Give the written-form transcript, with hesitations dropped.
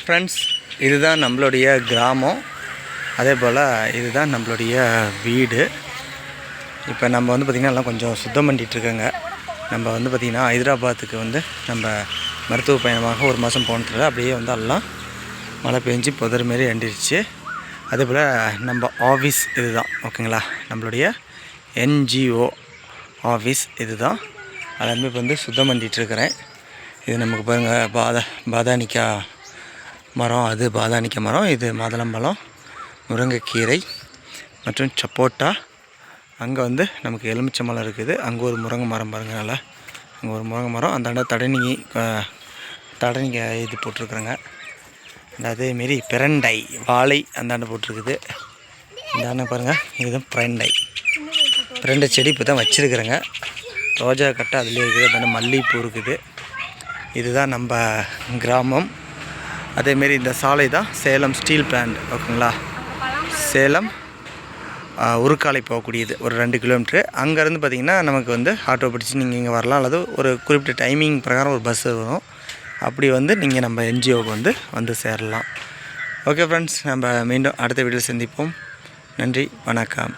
Friends, இதுதான் நம்மளுடைய கிராமம். அதே போல் இதுதான் நம்மளுடைய வீடு. இப்போ நம்ம வந்து பார்த்திங்கன்னா எல்லாம் கொஞ்சம் சுத்தம் பண்ணிகிட்ருக்கோங்க. நம்ம வந்து பார்த்திங்கன்னா ஹைதராபாத்துக்கு வந்து நம்ம மருத்துவ பயணமாக ஒரு மாதம் போனதில் அப்படியே வந்து எல்லாம் மழை பெஞ்சு புதர் மாரி அண்டிருச்சு. அதே போல் நம்ம ஆஃபீஸ் இது தான், ஓகேங்களா, நம்மளுடைய என்ஜிஓ ஆஃபீஸ் இது தான். எல்லாருமே இப்போ வந்து சுத்தம் பண்ணிகிட்ருக்கிறேன். இது நமக்கு பாருங்கள், பாதானிக்காய் மரம், அது பாதானிக்காய் மரம், இது மாதுளம்பழம், முருங்கைக்கீரை மற்றும் சப்போட்டா. அங்கே வந்து நமக்கு எலுமிச்சை மரம் இருக்குது. அங்கே ஒரு முருங்கை மரம் பாருங்கள், நல்லா அங்கே ஒரு முருங்கை மரம். அந்தாண்ட தடனிக்காய் இது போட்டிருக்குறேங்க. அதேமாரி பிரண்டை வாழை அந்தாண்ட போட்டிருக்குது. இந்தாண்ட பாருங்கள், இதுதான் பிரண்டை செடி இப்போ தான் வச்சுருக்குறேங்க. ரோஜா கட்டை அதுலேயே இருக்குது. அந்தாண்ட மல்லிகைப்பூ இருக்குது. இதுதான் நம்ம கிராமம். அதேமாரி இந்த சாலை தான் சேலம் ஸ்டீல் பிளான்ட், ஓகேங்களா. சேலம் உருக்காலை போகக்கூடியது ஒரு 2 கிலோமீட்ரு. அங்கேருந்து பார்த்திங்கன்னா நமக்கு வந்து ஆட்டோ பிடிச்சி நீங்கள் இங்கே வரலாம், அல்லது ஒரு குறிப்பிட்ட டைமிங் பிரகாரம் ஒரு பஸ் வரும். அப்படி வந்து நீங்கள் நம்ம என்ஜிஓவுக்கு வந்து சேரலாம். ஓகே ஃப்ரெண்ட்ஸ், நம்ம மீண்டும் அடுத்த வீடியோவில் சந்திப்போம். நன்றி, வணக்கம்.